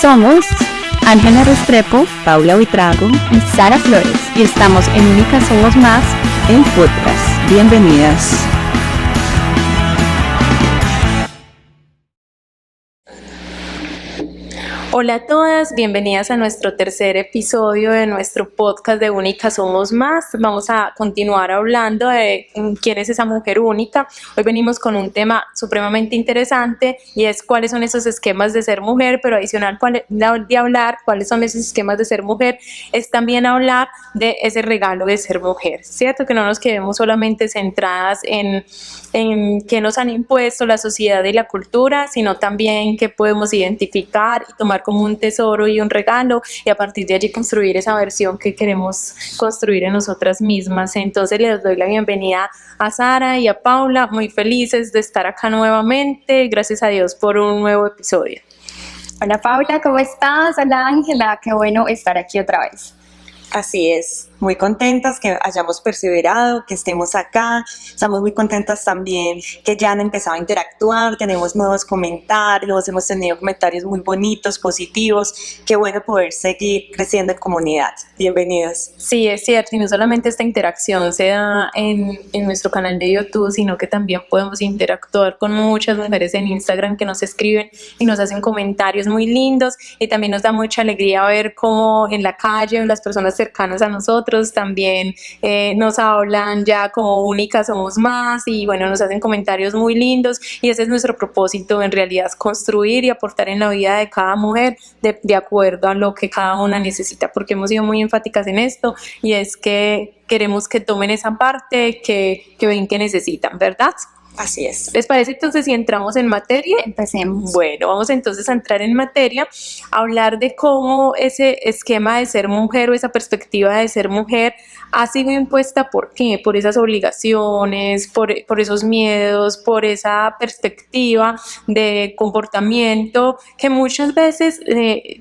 Somos Ángela Restrepo, Paula Buitrago y Sara Flores y estamos en Únicas Somos Más, el podcast. Bienvenidas. Hola a todas, bienvenidas a nuestro tercer episodio de nuestro podcast de Únicas Somos Más. Vamos a continuar hablando de quién es esa mujer única. Hoy venimos con un tema supremamente interesante y es cuáles son esos esquemas de ser mujer, pero adicional de hablar cuáles son esos esquemas de ser mujer, es también hablar de ese regalo de ser mujer, ¿cierto? Que no nos quedemos solamente centradas en qué nos han impuesto la sociedad y la cultura, sino también qué podemos identificar y tomar como un tesoro y un regalo y a partir de allí construir esa versión que queremos construir en nosotras mismas. Entonces les doy la bienvenida a Sara y a Paula, muy felices de estar acá nuevamente, gracias a Dios por un nuevo episodio. Hola Paula, ¿cómo estás? Hola Ángela, qué bueno estar aquí otra vez. Así es, muy contentas que hayamos perseverado, que estemos acá. Estamos muy contentas también que ya han empezado a interactuar, tenemos nuevos comentarios, hemos tenido comentarios muy bonitos, positivos. Qué bueno poder seguir creciendo en comunidad. Bienvenidos. Sí, es cierto, y no solamente esta interacción se da en nuestro canal de YouTube, sino que también podemos interactuar con muchas mujeres en Instagram que nos escriben y nos hacen comentarios muy lindos, y también nos da mucha alegría ver cómo en la calle las personas cercanas a nosotros también nos hablan ya como Únicas Somos Más, y bueno, nos hacen comentarios muy lindos, y ese es nuestro propósito en realidad, construir y aportar en la vida de cada mujer de acuerdo a lo que cada una necesita, porque hemos sido muy enfáticas en esto, y es que queremos que tomen esa parte que ven que necesitan, ¿verdad? Así es. ¿Les parece entonces si entramos en materia? Empecemos. Bueno, vamos entonces a entrar en materia, a hablar de cómo ese esquema de ser mujer o esa perspectiva de ser mujer ha sido impuesta. ¿Por qué? Por esas obligaciones, por esos miedos, por esa perspectiva de comportamiento que muchas veces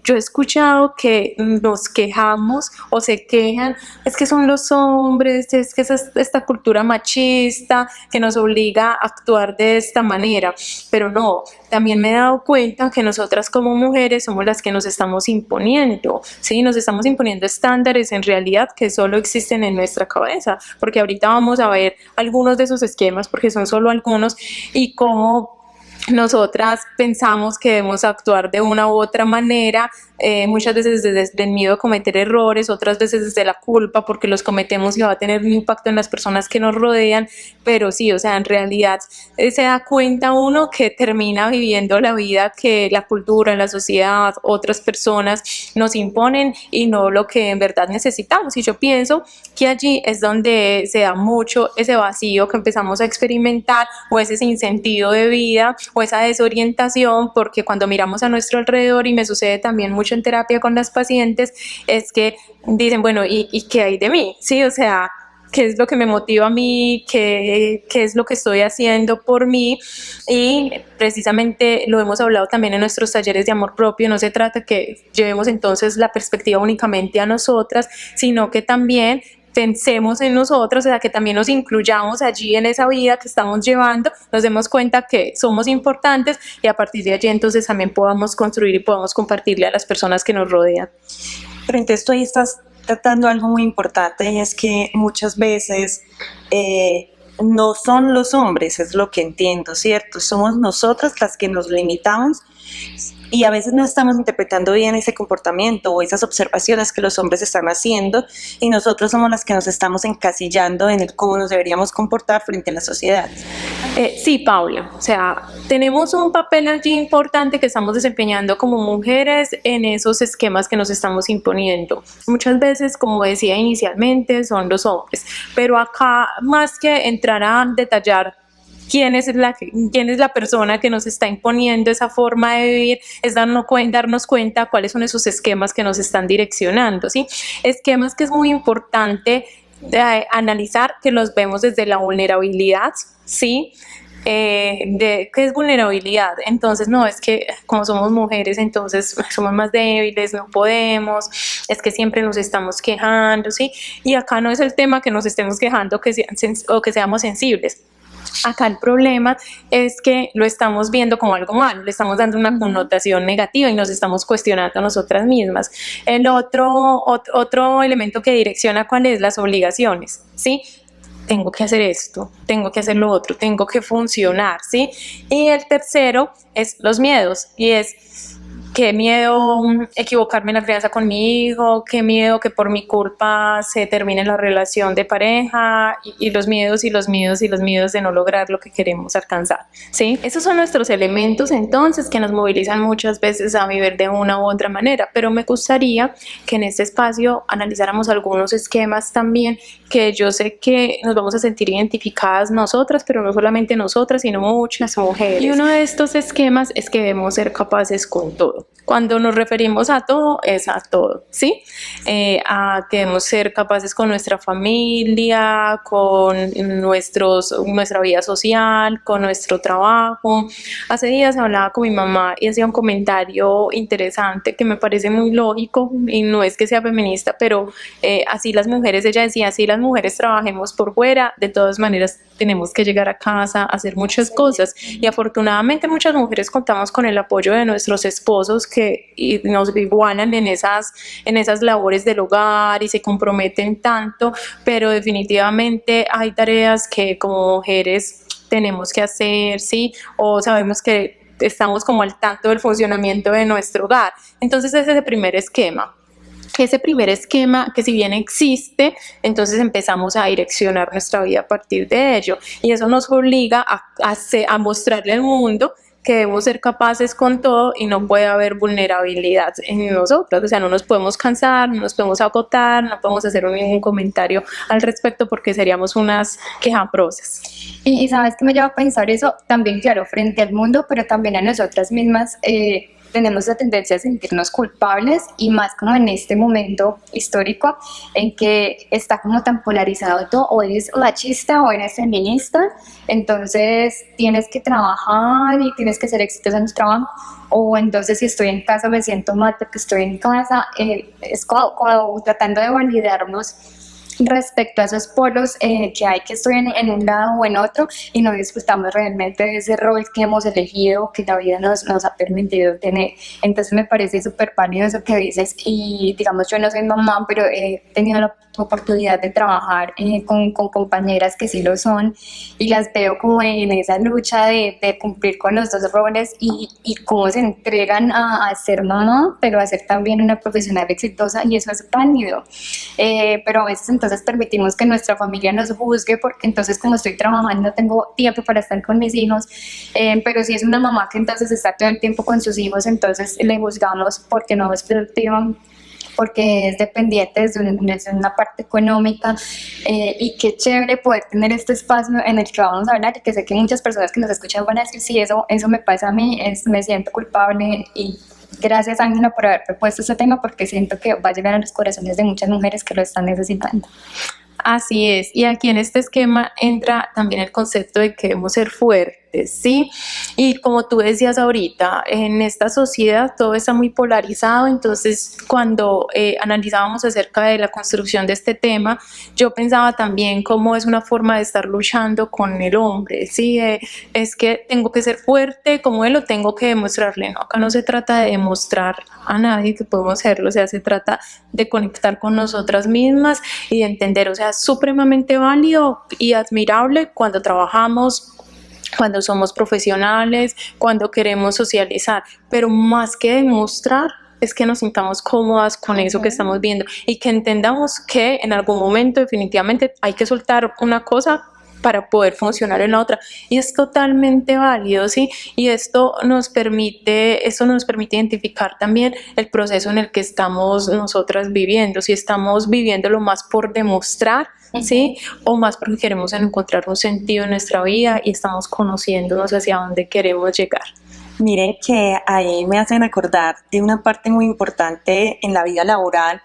yo he escuchado que nos quejamos o se quejan, es que son los hombres, es que es esta cultura machista que nos obliga a actuar de esta manera, pero no, también me he dado cuenta que nosotras como mujeres somos las que nos estamos imponiendo, ¿sí? Nos estamos imponiendo estándares en realidad que solo existen en nuestra cabeza, porque ahorita vamos a ver algunos de esos esquemas, porque son solo algunos, y cómo nosotras pensamos que debemos actuar de una u otra manera, muchas veces desde el miedo a cometer errores, otras veces desde la culpa porque los cometemos y va a tener un impacto en las personas que nos rodean, pero sí, o sea, en realidad se da cuenta uno que termina viviendo la vida que la cultura, la sociedad, otras personas nos imponen y no lo que en verdad necesitamos. Y yo pienso que allí es donde se da mucho ese vacío que empezamos a experimentar, o ese sinsentido de vida o esa desorientación, porque cuando miramos a nuestro alrededor, y me sucede también mucho en terapia con las pacientes, es que dicen, bueno, ¿y qué hay de mí? Sí, o sea, ¿qué es lo que me motiva a mí? ¿Qué es lo que estoy haciendo por mí? Y precisamente lo hemos hablado también en nuestros talleres de amor propio. No se trata que llevemos entonces la perspectiva únicamente a nosotras, sino que también pensemos en nosotros, o sea, que también nos incluyamos allí en esa vida que estamos llevando, nos demos cuenta que somos importantes, y a partir de allí entonces también podamos construir y podamos compartirle a las personas que nos rodean. Pero entonces tú ahí estás tratando algo muy importante, y es que muchas veces no son los hombres, es lo que entiendo, ¿cierto? Somos nosotras las que nos limitamos, y a veces no estamos interpretando bien ese comportamiento o esas observaciones que los hombres están haciendo, y nosotros somos las que nos estamos encasillando en el cómo nos deberíamos comportar frente a la sociedad. Sí, Paula, o sea, tenemos un papel allí importante que estamos desempeñando como mujeres en esos esquemas que nos estamos imponiendo. Muchas veces, como decía inicialmente, son los hombres, pero acá, más que entrar a detallar quién es la persona que nos está imponiendo esa forma de vivir, es darnos cuenta cuáles son esos esquemas que nos están direccionando, ¿sí? Esquemas que es muy importante analizar, que los vemos desde la vulnerabilidad, ¿sí? ¿Qué es vulnerabilidad? Entonces, no, es que como somos mujeres, entonces somos más débiles, no podemos, es que siempre nos estamos quejando, ¿sí? Y acá no es el tema que nos estemos quejando o que seamos sensibles. Acá el problema es que lo estamos viendo como algo malo, le estamos dando una connotación negativa y nos estamos cuestionando a nosotras mismas. El otro elemento que direcciona cuál es las obligaciones, ¿sí? Tengo que hacer esto, tengo que hacer lo otro, tengo que funcionar, ¿sí? Y el tercero es los miedos, y es qué miedo equivocarme en la crianza con mi hijo, qué miedo que por mi culpa se termine la relación de pareja, y los miedos y los miedos y los miedos de no lograr lo que queremos alcanzar, ¿sí? Esos son nuestros elementos entonces que nos movilizan muchas veces a vivir de una u otra manera, pero me gustaría que en este espacio analizáramos algunos esquemas también que yo sé que nos vamos a sentir identificadas nosotras, pero no solamente nosotras, sino muchas mujeres. Y uno de estos esquemas es que debemos ser capaces con todo. Cuando nos referimos a todo, es a todo, ¿sí? A que debemos ser capaces con nuestra familia, con nuestra vida social, con nuestro trabajo. Hace días hablaba con mi mamá y hacía un comentario interesante que me parece muy lógico, y no es que sea feminista, pero así las mujeres, ella decía, así las mujeres trabajemos por fuera, de todas maneras tenemos que llegar a casa, hacer muchas cosas, y afortunadamente muchas mujeres contamos con el apoyo de nuestros esposos que nos igualan en esas labores del hogar y se comprometen tanto, pero definitivamente hay tareas que como mujeres tenemos que hacer, ¿sí? O sabemos que estamos como al tanto del funcionamiento de nuestro hogar. Entonces ese es el primer esquema. Ese primer esquema, que si bien existe, entonces empezamos a direccionar nuestra vida a partir de ello, y eso nos obliga a mostrarle al mundo que debemos ser capaces con todo y no puede haber vulnerabilidad en nosotros, o sea, no nos podemos cansar, no nos podemos agotar, no podemos hacer ningún comentario al respecto porque seríamos unas quejabrosas. Y sabes que me lleva a pensar eso también, claro, frente al mundo, pero también a nosotras mismas. Tenemos la tendencia a sentirnos culpables, y más como en este momento histórico en que está como tan polarizado todo: o eres machista o eres feminista, entonces tienes que trabajar y tienes que ser exitosa en tu trabajo, o entonces si estoy en casa me siento mal porque estoy en casa. Es como tratando de validarnos respecto a esos polos que hay, que estoy en un lado o en otro, y no disfrutamos realmente de ese rol que hemos elegido, que la vida nos ha permitido tener. Entonces me parece súper válido eso que dices, y digamos, yo no soy mamá, pero he tenido la oportunidad de trabajar con compañeras que sí lo son, y las veo como en esa lucha de cumplir con los dos roles, y cómo se entregan a ser mamá, pero a ser también una profesional exitosa, y eso es válido. Pero a veces entonces permitimos que nuestra familia nos juzgue, porque entonces como estoy trabajando no tengo tiempo para estar con mis hijos, pero si es una mamá que entonces está todo el tiempo con sus hijos, entonces le juzgamos porque no es productiva, porque es dependiente desde una parte económica, y qué chévere poder tener este espacio en el que vamos a hablar, y que sé que muchas personas que nos escuchan van a decir, sí, eso me pasa a mí, me siento culpable. Y gracias, Ángela, por haber propuesto este tema, porque siento que va a llegar a los corazones de muchas mujeres que lo están necesitando. Así es, y aquí en este esquema entra también el concepto de que debemos ser fuertes, ¿sí? Y como tú decías ahorita, en esta sociedad todo está muy polarizado, entonces cuando analizábamos acerca de la construcción de este tema, yo pensaba también cómo es una forma de estar luchando con el hombre, ¿sí? Es que tengo que ser fuerte, como él, lo tengo que demostrarle. No, acá no se trata de demostrar a nadie que podemos serlo, o sea, se trata de conectar con nosotras mismas y de entender, o sea, es supremamente válido y admirable cuando trabajamos, cuando somos profesionales, cuando queremos socializar, pero más que demostrar, es que nos sintamos cómodas con eso que estamos viendo, y que entendamos que en algún momento definitivamente hay que soltar una cosa para poder funcionar en la otra, y es totalmente válido, ¿sí? Y esto nos permite identificar también el proceso en el que estamos nosotras viviendo, si estamos viviéndolo más por demostrar, ¿sí? O más porque queremos encontrar un sentido en nuestra vida y estamos conociéndonos hacia dónde queremos llegar. Miren que ahí me hacen acordar de una parte muy importante en la vida laboral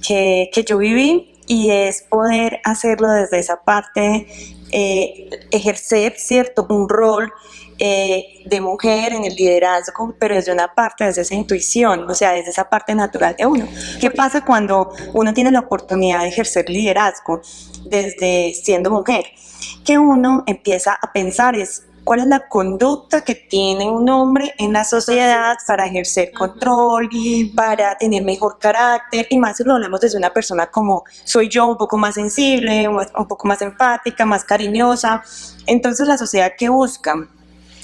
que yo viví, y es poder hacerlo desde esa parte, ejercer, ¿cierto?, un rol de mujer en el liderazgo, pero desde una parte, desde esa intuición, o sea, desde esa parte natural de uno. ¿Qué pasa cuando uno tiene la oportunidad de ejercer liderazgo desde siendo mujer? Que uno empieza a pensar cuál es la conducta que tiene un hombre en la sociedad para ejercer control, para tener mejor carácter, y más si lo hablamos desde una persona como soy yo, un poco más sensible, un poco más empática, más cariñosa. Entonces la sociedad que busca,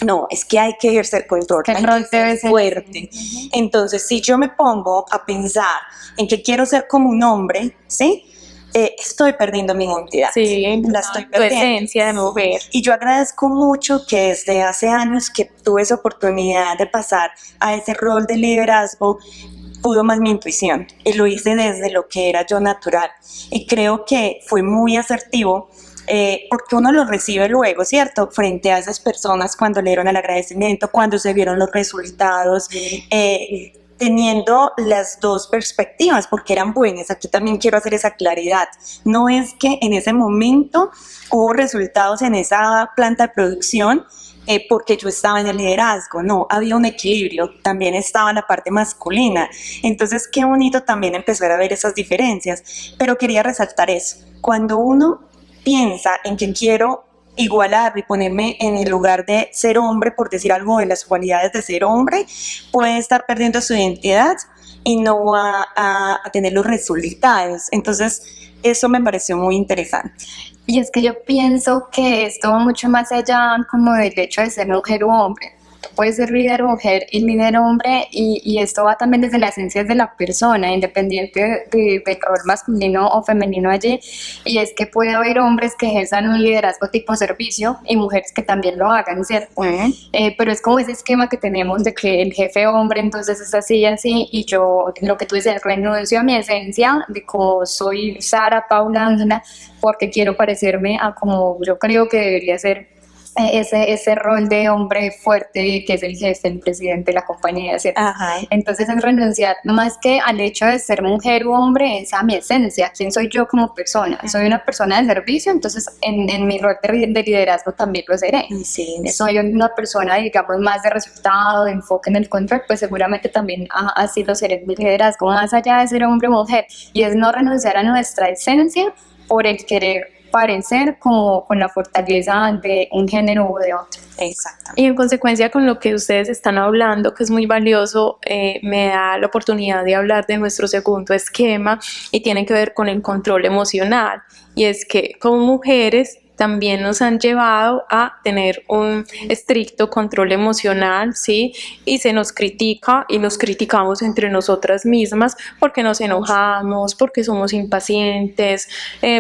no, es que hay que ejercer control, Que el hay rol que debe ser ser fuerte. Entonces, si yo me pongo a pensar en que quiero ser como un hombre, ¿sí? Estoy perdiendo mi identidad. Sí, La estoy tu perdiendo. esencia de mujer. Y yo agradezco mucho que desde hace años que tuve esa oportunidad de pasar a ese rol de liderazgo, pudo más mi intuición y lo hice desde lo que era yo natural. Y creo que fue muy asertivo porque uno lo recibe luego, ¿cierto? Frente a esas personas cuando le dieron el agradecimiento, cuando se vieron los resultados, teniendo las dos perspectivas, porque eran buenas. Aquí también quiero hacer esa claridad. No es que en ese momento hubo resultados en esa planta de producción porque yo estaba en el liderazgo, no, había un equilibrio, también estaba la parte masculina. Entonces, qué bonito también empezar a ver esas diferencias, pero quería resaltar eso. Cuando uno piensa en que quiero igualar y ponerme en el lugar de ser hombre, por decir algo de las cualidades de ser hombre, puede estar perdiendo su identidad y no va a tener los resultados. Entonces, eso me pareció muy interesante. Y es que yo pienso que esto va mucho más allá como del hecho de ser mujer u hombre. Tú puedes ser líder mujer y líder hombre, y esto va también desde la esencia de la persona, independiente del rol masculino o femenino allí. Y es que puede haber hombres que ejerzan un liderazgo tipo servicio y mujeres que también lo hagan, ¿cierto? Pero es como ese esquema que tenemos de que el jefe hombre entonces es así y así, y yo, lo que tú dices, renuncio a mi esencia de como soy Sara, Paula, Ángela, porque quiero parecerme a como yo creo que debería ser ese rol de hombre fuerte que es el jefe, el presidente de la compañía, ¿cierto? Ajá. Entonces es renunciar más que al hecho de ser mujer u hombre, es a mi esencia, quién soy yo como persona. Soy una persona de servicio, entonces en mi rol de liderazgo también lo seré. Sí, Soy una persona, digamos, más de resultado, de enfoque en el control, pues seguramente también así lo seré en mi liderazgo, más allá de ser hombre o mujer, y es no renunciar a nuestra esencia por el querer parecer como con la fortaleza de un género o de otro. Exactamente. Y en consecuencia con lo que ustedes están hablando, que es muy valioso, me da la oportunidad de hablar de nuestro segundo esquema, y tiene que ver con el control emocional. Y es que como mujeres también nos han llevado a tener un estricto control emocional, ¿sí? Y se nos critica y nos criticamos entre nosotras mismas porque nos enojamos, porque somos impacientes,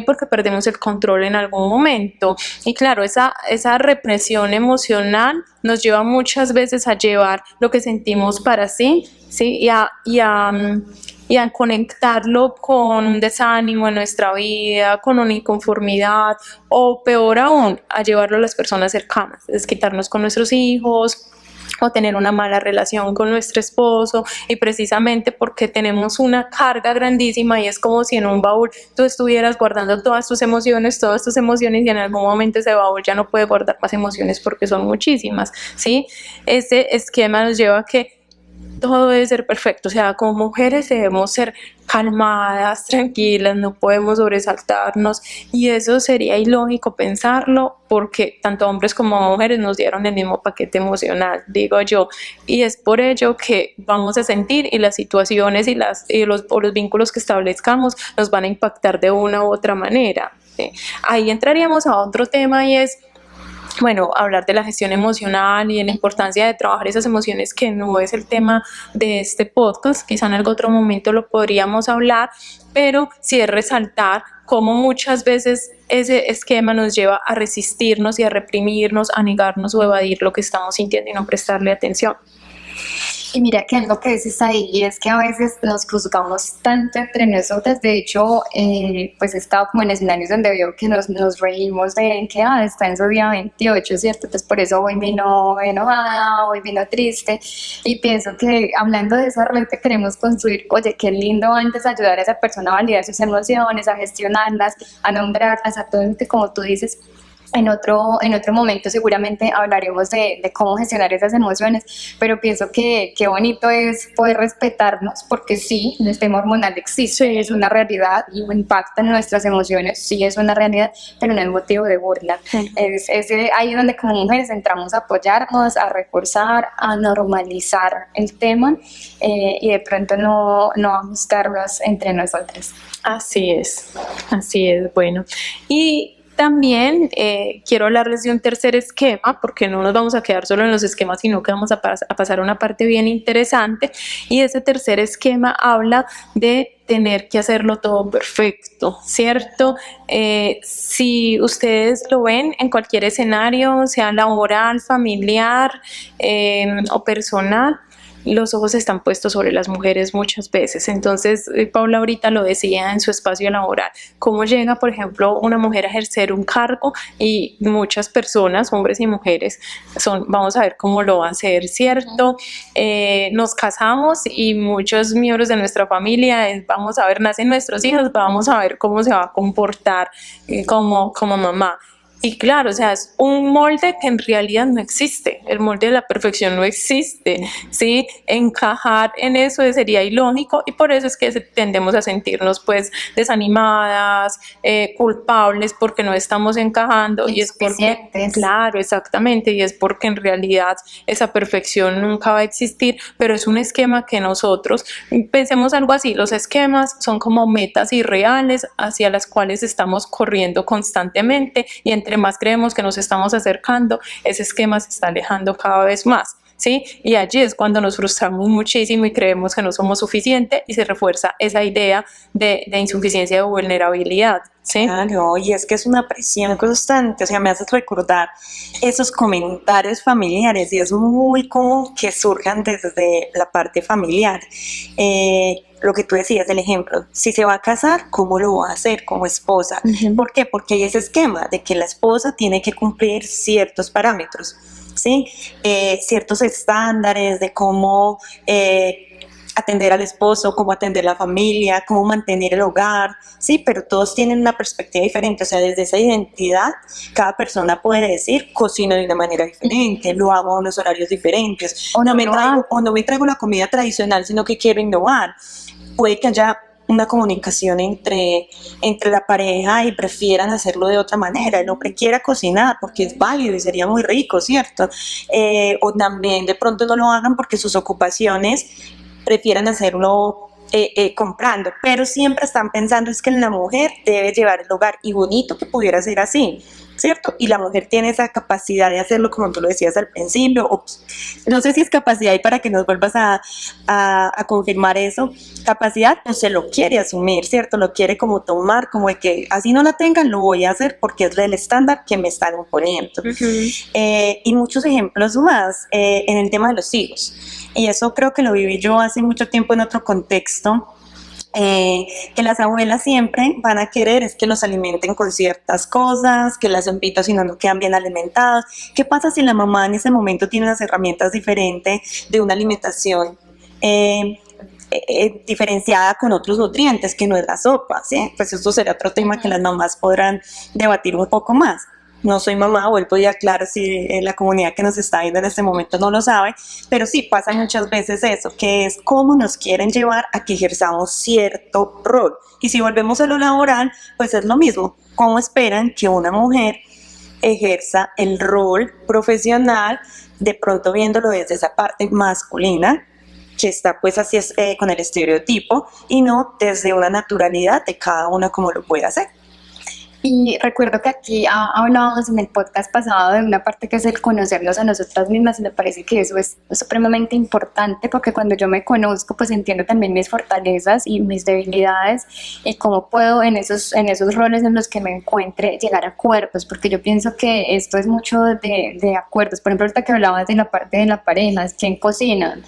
porque perdemos el control en algún momento. Y claro, esa represión emocional nos lleva muchas veces a llevar lo que sentimos para sí, ¿sí? Y a conectarlo con un desánimo en nuestra vida, con una inconformidad, o peor aún, a llevarlo a las personas cercanas, es quitarnos con nuestros hijos, o tener una mala relación con nuestro esposo, y precisamente porque tenemos una carga grandísima, y es como si en un baúl tú estuvieras guardando todas tus emociones, y en algún momento ese baúl ya no puede guardar más emociones porque son muchísimas, ¿sí? Ese esquema nos lleva a que todo debe ser perfecto, o sea, como mujeres debemos ser calmadas, tranquilas, no podemos sobresaltarnos, y eso sería ilógico pensarlo, porque tanto hombres como mujeres nos dieron el mismo paquete emocional, digo yo, y es por ello que vamos a sentir, y las situaciones y los vínculos que establezcamos nos van a impactar de una u otra manera, ¿sí? Ahí entraríamos a otro tema, y es, bueno, hablar de la gestión emocional y de la importancia de trabajar esas emociones, que no es el tema de este podcast, quizá en algún otro momento lo podríamos hablar, pero sí es resaltar cómo muchas veces ese esquema nos lleva a resistirnos y a reprimirnos, a negarnos o evadir lo que estamos sintiendo y no prestarle atención. Y mira que algo que dices ahí es que a veces nos juzgamos tanto entre nosotras. De hecho, pues he estado como en escenarios donde veo que nos reímos de que está en su día 28, ¿cierto? Pues por eso hoy vino enojada, hoy vino triste, y pienso que hablando de eso realmente queremos construir, oye, qué lindo antes ayudar a esa persona a validar sus emociones, a gestionarlas, a nombrarlas, a todo lo que, como tú dices, En otro momento seguramente hablaremos de cómo gestionar esas emociones, pero pienso que qué bonito es poder respetarnos, porque sí, el tema hormonal existe, es una realidad y impacta en nuestras emociones, sí es una realidad, pero no es motivo de burla. Es ahí donde como mujeres entramos a apoyarnos, a reforzar, a normalizar el tema y de pronto no ajustarnos entre nosotras. Así es, bueno. Y también quiero hablarles de un tercer esquema, porque no nos vamos a quedar solo en los esquemas, sino que vamos a pasar a una parte bien interesante, y ese tercer esquema habla de tener que hacerlo todo perfecto, ¿cierto? Si ustedes lo ven en cualquier escenario, sea laboral, familiar o personal, los ojos están puestos sobre las mujeres muchas veces. Entonces, Paula ahorita lo decía en su espacio laboral, cómo llega, por ejemplo, una mujer a ejercer un cargo y muchas personas, hombres y mujeres, vamos a ver cómo lo va a hacer, ¿cierto? Nos casamos y muchos miembros de nuestra familia, vamos a ver, nacen nuestros hijos, vamos a ver cómo se va a comportar como mamá. Y claro, o sea, es un molde que en realidad no existe, el molde de la perfección no existe, ¿sí? Encajar en eso sería ilógico y por eso es que tendemos a sentirnos pues desanimadas, culpables porque no estamos encajando y es porque, claro, exactamente, y es porque en realidad esa perfección nunca va a existir, pero es un esquema que nosotros, pensemos algo así, los esquemas son como metas irreales hacia las cuales estamos corriendo constantemente y entre más creemos que nos estamos acercando, ese esquema se está alejando cada vez más, ¿sí? Y allí es cuando nos frustramos muchísimo y creemos que no somos suficientes y se refuerza esa idea de insuficiencia, de vulnerabilidad, ¿sí? Claro, y es que es una presión constante, o sea, me haces recordar esos comentarios familiares y es muy común que surjan desde la parte familiar. Lo que tú decías, el ejemplo, si se va a casar, ¿cómo lo va a hacer como esposa? ¿Por qué? Porque hay ese esquema de que la esposa tiene que cumplir ciertos parámetros, ¿sí? Ciertos estándares de cómo atender al esposo, cómo atender la familia, cómo mantener el hogar, sí, pero todos tienen una perspectiva diferente, o sea, desde esa identidad, cada persona puede decir, cocino de una manera diferente, lo hago a unos horarios diferentes, o no me traigo la comida tradicional, sino que quiero innovar. Puede que haya una comunicación entre la pareja y prefieran hacerlo de otra manera. El hombre quiera cocinar porque es válido y sería muy rico, ¿cierto? O también de pronto no lo hagan porque sus ocupaciones prefieran hacerlo comprando, pero siempre están pensando es que la mujer debe llevar el hogar y bonito que pudiera ser así, ¿cierto? Y la mujer tiene esa capacidad de hacerlo como tú lo decías al principio, o no sé si es capacidad y para que nos vuelvas a confirmar eso, capacidad o se lo quiere asumir, ¿cierto? Lo quiere como tomar, como de que así no la tengan, lo voy a hacer porque es el estándar que me están imponiendo. Y muchos ejemplos más en el tema de los hijos. Y eso creo que lo viví yo hace mucho tiempo en otro contexto, que las abuelas siempre van a querer es que los alimenten con ciertas cosas, que las empitas si no quedan bien alimentados. ¿Qué pasa si la mamá en ese momento tiene unas herramientas diferentes de una alimentación diferenciada con otros nutrientes que no es la sopa, ¿sí? Pues esto será otro tema que las mamás podrán debatir un poco más. No soy mamá, vuelvo y aclaro si la comunidad que nos está viendo en este momento no lo sabe, pero sí pasa muchas veces eso, que es cómo nos quieren llevar a que ejerzamos cierto rol. Y si volvemos a lo laboral, pues es lo mismo. ¿Cómo esperan que una mujer ejerza el rol profesional, de pronto viéndolo desde esa parte masculina, que está pues así con el estereotipo, y no desde una naturalidad de cada uno como lo puede hacer? Y recuerdo que aquí hablábamos en el podcast pasado de una parte que es el conocernos a nosotras mismas y me parece que eso es supremamente importante porque cuando yo me conozco pues entiendo también mis fortalezas y mis debilidades y cómo puedo en esos roles en los que me encuentre llegar a acuerdos, porque yo pienso que esto es mucho de acuerdos. Por ejemplo, ahorita que hablabas de la parte de la pareja, ¿quién cocina?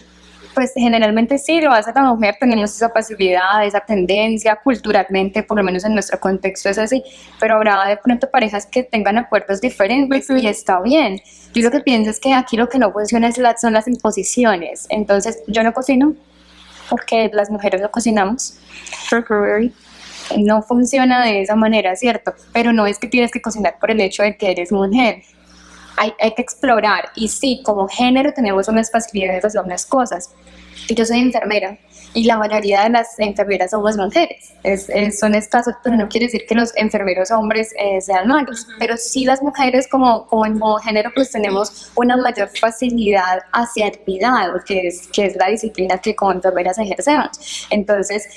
Pues generalmente sí, lo hace la mujer, tenemos esa pasividad, esa tendencia, culturalmente, por lo menos en nuestro contexto es así, pero habrá de pronto parejas que tengan acuerdos diferentes y está bien. Yo lo que pienso es que aquí lo que no funciona son las imposiciones, entonces yo no cocino porque las mujeres no cocinamos. no funciona de esa manera, ¿cierto? Pero no es que tienes que cocinar por el hecho de que eres mujer. Hay que explorar, y sí, como género tenemos unas facilidades de hacer unas cosas. Yo soy enfermera y la mayoría de las enfermeras somos mujeres. Son escasos, pero no quiere decir que los enfermeros hombres sean malos. Pero sí las mujeres como género pues tenemos una mayor facilidad hacia el cuidado, que es la disciplina que como enfermeras ejercemos. Entonces,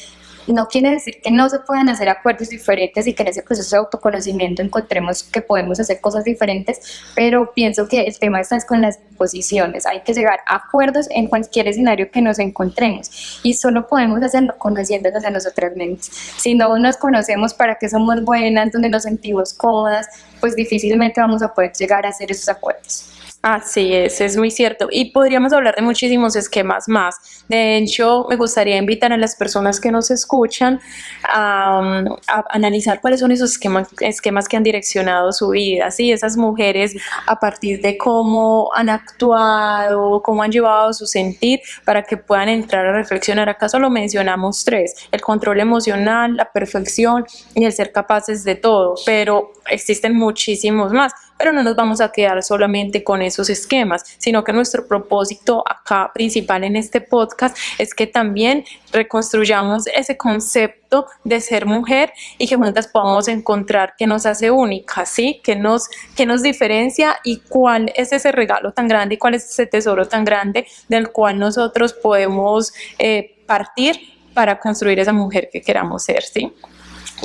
no quiere decir que no se puedan hacer acuerdos diferentes y que en ese proceso de autoconocimiento encontremos que podemos hacer cosas diferentes, pero pienso que el tema está con las posiciones. Hay que llegar a acuerdos en cualquier escenario que nos encontremos y solo podemos hacerlo conociéndonos a nosotras mismas. Si no nos conocemos para qué somos buenas, donde nos sentimos cómodas, pues difícilmente vamos a poder llegar a hacer esos acuerdos. Así es muy cierto. Y podríamos hablar de muchísimos esquemas más. De hecho, me gustaría invitar a las personas que nos escuchan a analizar cuáles son esos esquemas que han direccionado su vida. ¿Sí? Esas mujeres, a partir de cómo han actuado, cómo han llevado su sentir, para que puedan entrar a reflexionar. Acá solo mencionamos 3: el control emocional, la perfección y el ser capaces de todo. Pero existen muchísimos más. Pero no nos vamos a quedar solamente con esos esquemas, sino que nuestro propósito acá principal en este podcast es que también reconstruyamos ese concepto de ser mujer y que juntas podamos encontrar qué nos hace únicas, ¿sí? Qué nos diferencia y cuál es ese regalo tan grande y cuál es ese tesoro tan grande del cual nosotros podemos partir para construir esa mujer que queramos ser, ¿sí?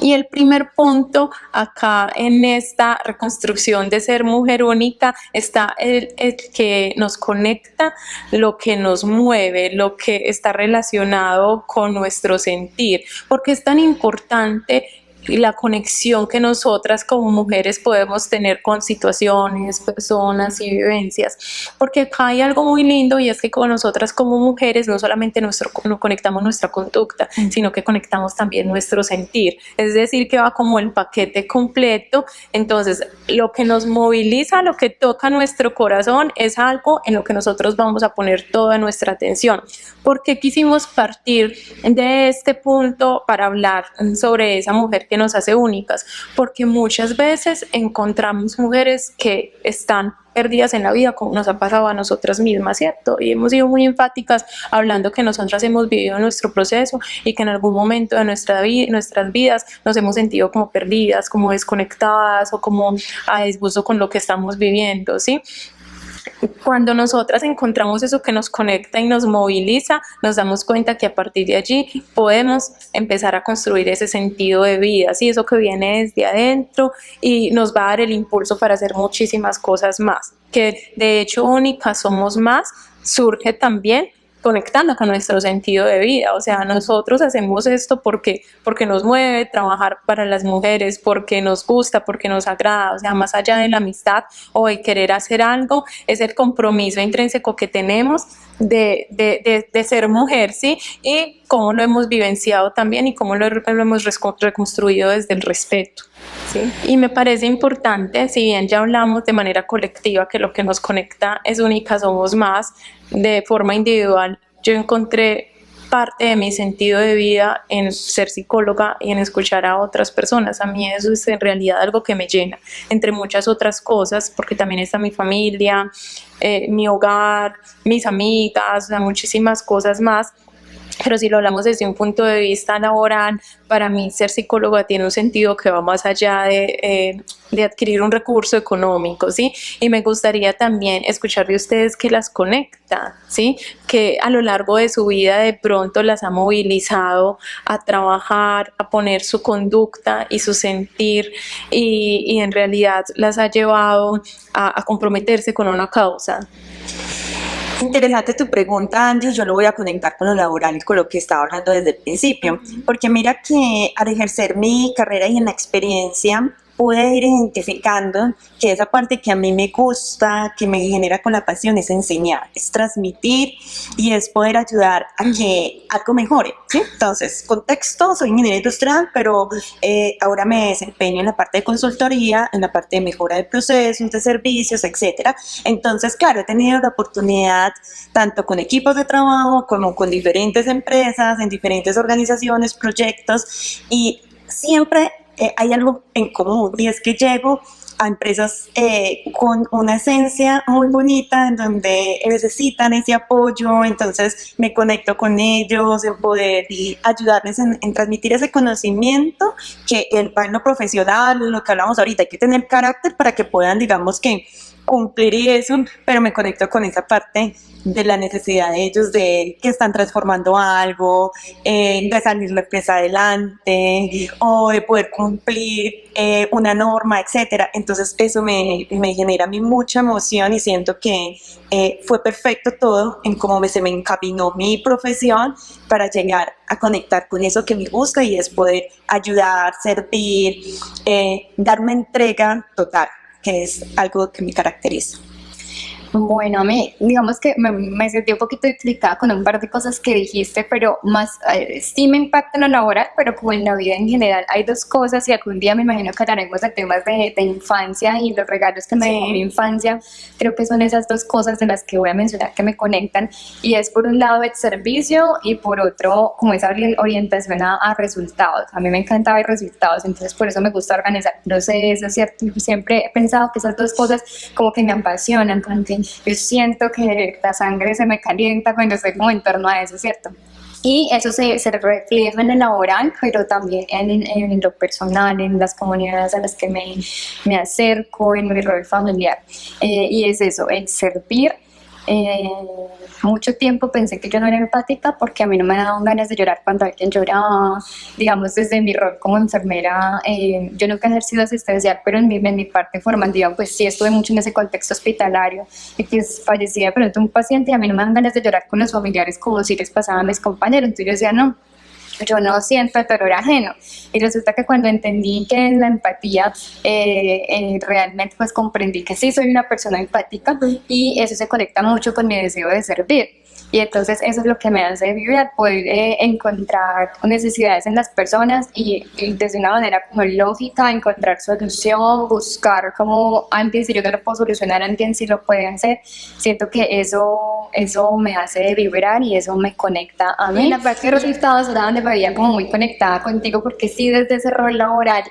Y el primer punto acá en esta reconstrucción de ser mujer única está el que nos conecta, lo que nos mueve, lo que está relacionado con nuestro sentir. ¿Por qué es tan importante la conexión que nosotras como mujeres podemos tener con situaciones, personas y vivencias? Porque acá hay algo muy lindo, y es que con nosotras como mujeres no solamente no conectamos nuestra conducta, sino que conectamos también nuestro sentir, es decir, que va como el paquete completo. Entonces, lo que nos moviliza, lo que toca nuestro corazón, es algo en lo que nosotros vamos a poner toda nuestra atención. ¿Por qué quisimos partir de este punto para hablar sobre esa mujer que nos hace únicas? Porque muchas veces encontramos mujeres que están perdidas en la vida, como nos ha pasado a nosotras mismas, ¿cierto? Y hemos sido muy enfáticas hablando que nosotras hemos vivido nuestro proceso y que en algún momento de nuestras vidas nos hemos sentido como perdidas, como desconectadas o como a disgusto con lo que estamos viviendo, ¿sí? Cuando nosotras encontramos eso que nos conecta y nos moviliza, nos damos cuenta que a partir de allí podemos empezar a construir ese sentido de vida, ¿sí? Eso que viene desde adentro y nos va a dar el impulso para hacer muchísimas cosas más. Que de hecho únicas somos más, surge también conectando con nuestro sentido de vida. O sea, nosotros hacemos esto porque nos mueve trabajar para las mujeres, porque nos gusta, porque nos agrada. O sea, más allá de la amistad o de querer hacer algo, es el compromiso intrínseco que tenemos de ser mujer, ¿sí? Y cómo lo hemos vivenciado también y cómo lo hemos reconstruido desde el respeto, ¿sí? Y me parece importante, si bien ya hablamos de manera colectiva que lo que nos conecta es única, somos más, de forma individual, yo encontré parte de mi sentido de vida en ser psicóloga y en escuchar a otras personas. A mí eso es en realidad algo que me llena, entre muchas otras cosas, porque también está mi familia, mi hogar, mis amigas, o sea, muchísimas cosas más. Pero si lo hablamos desde un punto de vista laboral, para mí ser psicóloga tiene un sentido que va más allá de adquirir un recurso económico, ¿sí? Y me gustaría también escuchar de ustedes qué las conecta, ¿sí? Que a lo largo de su vida de pronto las ha movilizado a trabajar, a poner su conducta y su sentir y en realidad las ha llevado a comprometerse con una causa. Interesante tu pregunta, Angie. Yo lo voy a conectar con lo laboral y con lo que estaba hablando desde el principio, porque mira que al ejercer mi carrera y en la experiencia pude ir identificando que esa parte que a mí me gusta, que me genera con la pasión, es enseñar, es transmitir y es poder ayudar a que algo mejore, ¿sí? Entonces, contexto, soy ingeniera industrial, pero ahora me desempeño en la parte de consultoría, en la parte de mejora de procesos, de servicios, etcétera. Entonces, claro, he tenido la oportunidad, tanto con equipos de trabajo como con diferentes empresas, en diferentes organizaciones, proyectos, y siempre hay algo en común, y es que llego a empresas con una esencia muy bonita en donde necesitan ese apoyo, entonces me conecto con ellos en poder ayudarles en transmitir ese conocimiento que va en lo profesional, en lo que hablamos ahorita. Hay que tener carácter para que puedan, digamos, que cumplir y eso, pero me conecto con esa parte de la necesidad de ellos, de que están transformando algo, de salir la empresa adelante o de poder cumplir una norma, etcétera. Entonces eso me genera a mí mucha emoción, y siento que fue perfecto todo en cómo se me encaminó mi profesión para llegar a conectar con eso que me gusta, y es poder ayudar, servir, darme entrega total, que es algo que me caracteriza. Bueno, a mí, digamos que me sentí un poquito identificada con un par de cosas que dijiste, pero más, sí me impacta en lo laboral, pero como en la vida en general. Hay dos cosas, y algún día me imagino que hablaremos de temas de infancia y los regalos que me dejó mi infancia. Creo que son esas dos cosas de las que voy a mencionar que me conectan, y es por un lado el servicio y por otro como esa orientación a resultados. A mí me encanta ver resultados, entonces por eso me gusta organizar procesos, ¿cierto? Siempre he pensado que esas dos cosas como que me apasionan, como que yo siento que la sangre se me calienta cuando estoy como en torno a eso, ¿cierto? Y eso se refleja en el laboral, pero también en lo personal, en las comunidades a las que me acerco, en mi rol familiar. Y es eso, el servir. Mucho tiempo pensé que yo no era empática porque a mí no me daban ganas de llorar cuando alguien lloraba. Digamos, desde mi rol como enfermera, yo nunca he ejercido asistencial, pero en mi parte formativa pues sí estuve mucho en ese contexto hospitalario, y que fallecía de pronto un paciente y a mí no me dan ganas de llorar con los familiares como si les pasaba a mis compañeros. Entonces yo decía, no, yo no siento el dolor ajeno. Y resulta que cuando entendí que es la empatía, realmente pues comprendí que sí soy una persona empática, y eso se conecta mucho con mi deseo de servir. Y entonces eso es lo que me hace vibrar, poder encontrar necesidades en las personas y desde una manera como lógica encontrar solución, buscar como antes, si yo no lo puedo solucionar, alguien sí lo puede hacer. Siento que eso me hace vibrar y eso me conecta a mí. En la parte de resultados era donde me veía como muy conectada contigo, porque sí, desde ese rol laboral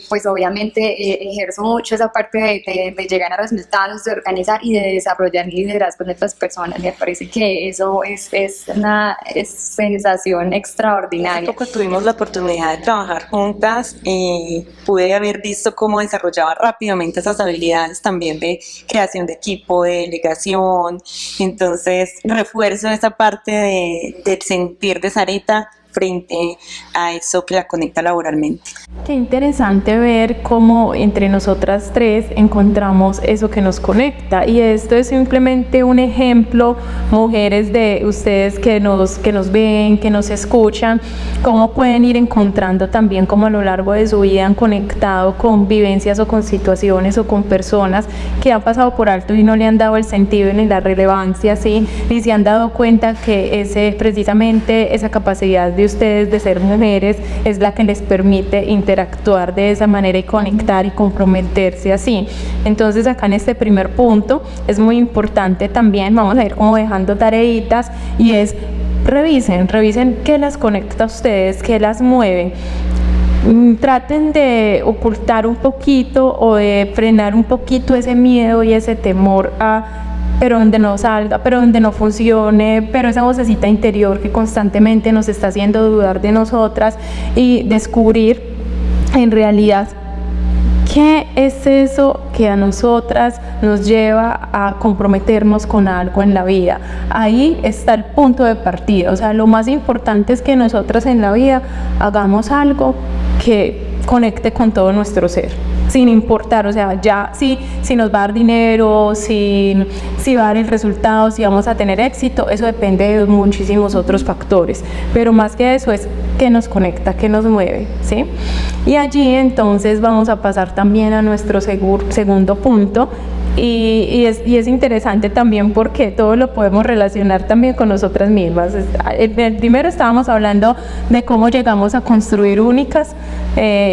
pues obviamente ejerzo mucho esa parte de llegar a resultados, de organizar y de desarrollar liderazgo en otras personas. Me parece que eso es una sensación extraordinaria. Hace poco tuvimos la oportunidad de trabajar juntas y pude haber visto cómo desarrollaba rápidamente esas habilidades también de creación de equipo, de delegación. Entonces refuerzo esa parte del sentir de Sarita frente a eso que la conecta laboralmente. Qué interesante ver cómo entre nosotras tres encontramos eso que nos conecta, y esto es simplemente un ejemplo, mujeres, de ustedes que nos ven, que nos escuchan, cómo pueden ir encontrando también como a lo largo de su vida han conectado con vivencias o con situaciones o con personas que han pasado por alto y no le han dado el sentido ni la relevancia, ¿sí? Ni se han dado cuenta que precisamente esa capacidad de ustedes de ser mujeres es la que les permite interactuar de esa manera y conectar y comprometerse así. Entonces acá en este primer punto es muy importante también, vamos a ir como dejando tareitas, y es revisen qué las conecta a ustedes, qué las mueve. Traten de ocultar un poquito o de frenar un poquito ese miedo y ese temor pero donde no salga, pero donde no funcione, pero esa vocecita interior que constantemente nos está haciendo dudar de nosotras, y descubrir en realidad qué es eso que a nosotras nos lleva a comprometernos con algo en la vida. Ahí está el punto de partida. O sea, lo más importante es que nosotras en la vida hagamos algo que conecte con todo nuestro ser, sin importar, o sea, ya si nos va a dar dinero, si va a dar el resultado, si vamos a tener éxito, eso depende de muchísimos otros factores, pero más que eso es qué nos conecta, qué nos mueve, ¿sí? Y allí entonces vamos a pasar también a nuestro segundo punto, y es interesante también porque todo lo podemos relacionar también con nosotras mismas. El primero estábamos hablando de cómo llegamos a construir únicas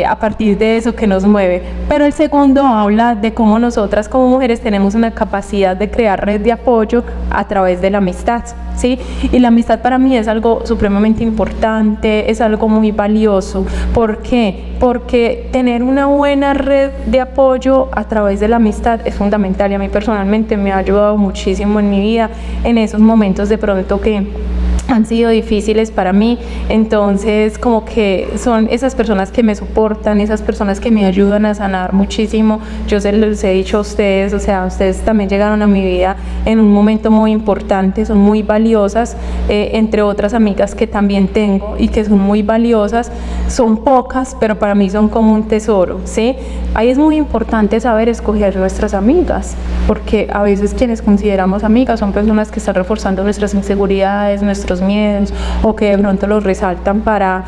a partir de eso que nos mueve. Pero el segundo habla de cómo nosotras como mujeres tenemos una capacidad de crear red de apoyo a través de la amistad, ¿sí? Y la amistad para mí es algo supremamente importante, es algo muy valioso. ¿Por qué? Porque tener una buena red de apoyo a través de la amistad es fundamental y a mí personalmente me ha ayudado muchísimo en mi vida en esos momentos de pronto que han sido difíciles para mí. Entonces como que son esas personas que me soportan, esas personas que me ayudan a sanar muchísimo. Yo se los he dicho a ustedes, o sea, ustedes también llegaron a mi vida en un momento muy importante, son muy valiosas, entre otras amigas que también tengo y que son muy valiosas, son pocas, pero para mí son como un tesoro, ¿sí? Ahí es muy importante saber escoger nuestras amigas, porque a veces quienes consideramos amigas son personas que están reforzando nuestras inseguridades, nuestros miedos, o que de pronto los resaltan para